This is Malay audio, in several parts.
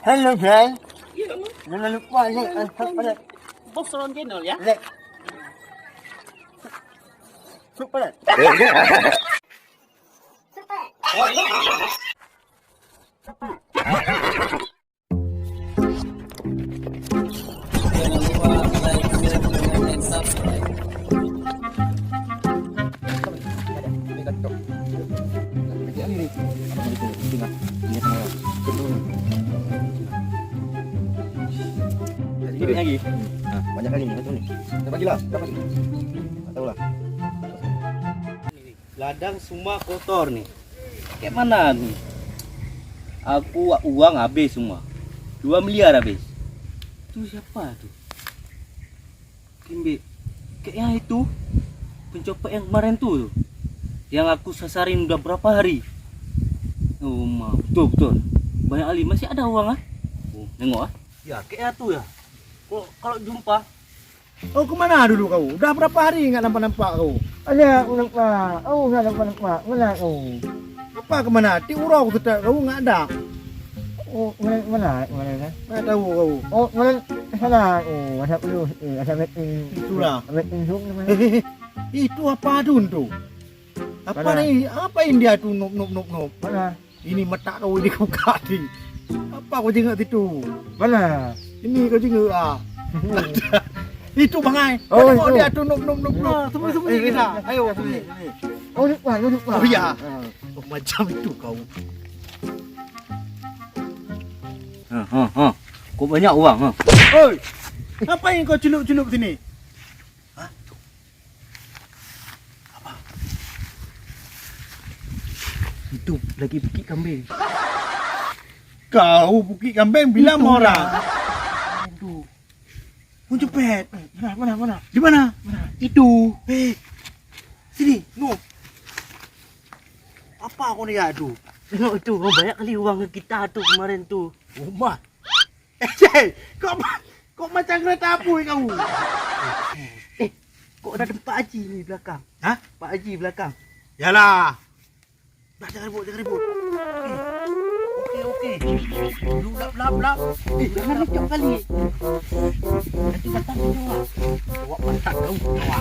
Hello, Jay. Ya, Jangan lupa like dan subscribe. bos Ron channel ya. Like. Subscribe. Jadi lagi. Nah, banyak kali ni, betul ni. Kita bagilah, berapa ni? Tak tahulah. Ladang semua kotor nih. Kayak mana nih? Aku uang habis semua. 2 miliar habis. Itu siapa tuh? Kimbe. Kayaknya itu pencopet yang kemarin tuh. Yang aku sasarin udah berapa hari. Oh, betul betul. Banyak kali masih ada uang ah. Oh, nengok ah. Ya, kayaknya tuh ya. Kalau jumpa. Oh, kemana dulu kau? Dah berapa hari enggak nampak-nampak kau? Ada, aku nampak. Oh, nggak nampak. Mana kau? Apa kemana? Di urau tetap kau enggak ada. Oh, mana kan? Tak tahu kau. Oh, mana sana? Oh, ada dulu. Ada meeting. Itulah. Meeting Zoom namanya. Itu apa adun tu? Apa Mana? ni? Apa India tu nop. Mana? Ini metak kau ini kau kaki. Apa kau jenguk itu? Mana? Ini kau jenguk ah. Itu bangai. Oh, Tengok itu. dia tu nop. Sembunyi kita. Ayo sembunyi. Oh, lupa. Oh ya. Oh, macam itu kau. Kok banyak uang ha? Oi. Ngapain kau celup-celup sini? Hah? Apa? Itu lagi bukit kambing. Kau bukit kambing bilang Itu orang. Aduh. Pun cepet. Mana? Di mana? Itu. Sini, no. Apa kau ni adu? Tengok itu, banyak kali uang kita tuh kemarin tuh. Rumah. Cik, kau macam kereta apa kau? Kok ada Pak Haji ni belakang? Hah? Pak Haji belakang. Yalah. Dah jangan ribut. Okey. Dulu lap. Jangan ricau kali. Nanti datang dia orang. Bawa pantat kau. Bawa.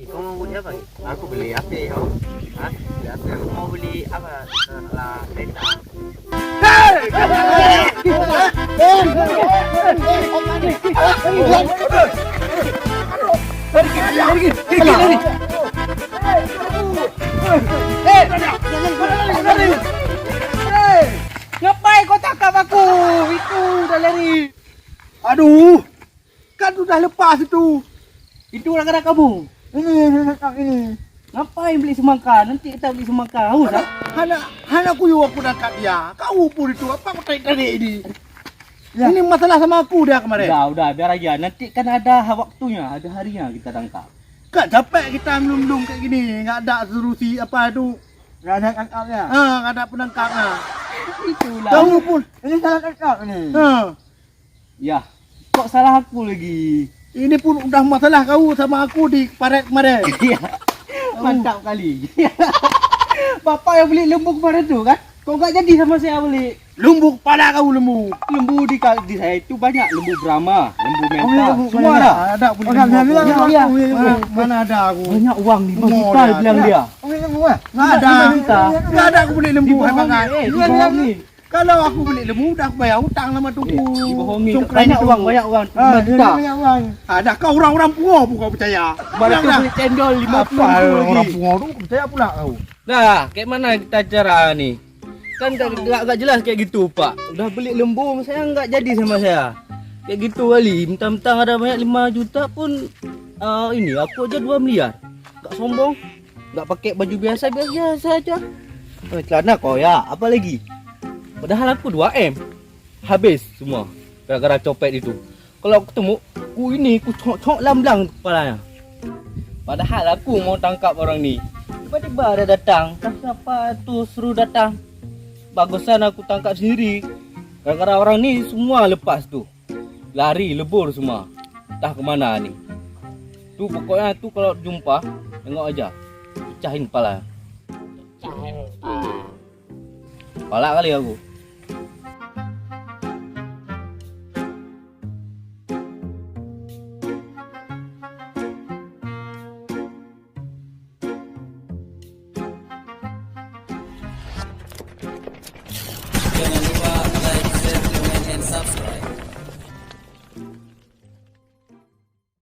Kau mau beli apa? Aku beli apa kau? Hah? Kau mau beli apa? Lah, kereta. Ngapain kau tangkap aku? Itu udah lari. Aduh. Kan sudah lepas itu. Itu orang kamu. Ini. Ngapain beli semangka? Nanti kita beli semangka. Haus ah? Hana aku yang aku nangkap dia. Kau pun itu apa kau tarik ini? Ya. Ini masalah sama aku dia kemarin. Udah, biar aja. Nanti kan ada waktunya, ada harinya kita tangkap. Kak capek kita melundung kayak gini, nggak ada solusi apa itu. Nggak ada angkatnya. Nggak ada penangkapnya. Itulah. Kamu pun. Ini salah angkat ini. Ya, kok salah aku lagi? Ini pun udah masalah kau sama aku di paret kemarin. Iya. Mantap kali. Bapak yang beli lembu kemarin tuh kan? Kok nggak jadi sama saya beli? Lumbuk pada kau lembu. Lembu di saya itu banyak, lembu Brahma, lembu Oh, Menta, lembu semua Brahma. ada. Ada punya Oh, dah bilang lembu. iya. Mana ada aku? Banyak uang di Oh, kita dia bilang ada. dia. Oh, ini semua. Nggak ada. Minta. Nggak ada aku beli lembu. Dibohongin, dibohongin. Kalau aku beli lembu udah aku bayar hutang sama tuku. Dibohongin. Sungkran Banyak itu. uang, banyak uang. Ah, 5 dia juta. banyak uang. Ada kau orang-orang pungo pun kau percaya. Baru tu Bilang beli cendol dah. 50 Apa ribu orang lagi. pungo tu percaya pula kau. Nah, kayak mana kita cara ni? Kan enggak jelas kayak gitu, Pak. Udah beli lembu, saya enggak jadi sama saya. Kayak gitu kali, mentang-mentang ada banyak 5 juta pun ini aku aja 2 miliar. Enggak sombong. Enggak pakai baju biasa aja. Celana kau ya, apa lagi? Padahal aku 2M. Habis semua gara-gara copet itu. Kalau aku ketemu, ku cok lam-lam kepalanya. Padahal aku mau tangkap orang ni. Tiba-tiba ada datang. Siapa tu suruh datang? Bagusan aku tangkap sendiri. Gara-gara orang ni semua lepas tu. Lari, lebur semua. Entah kemana ni. Tu pokoknya tu kalau jumpa, tengok aja. Pecahin kepala. Kepala kali aku. Jangan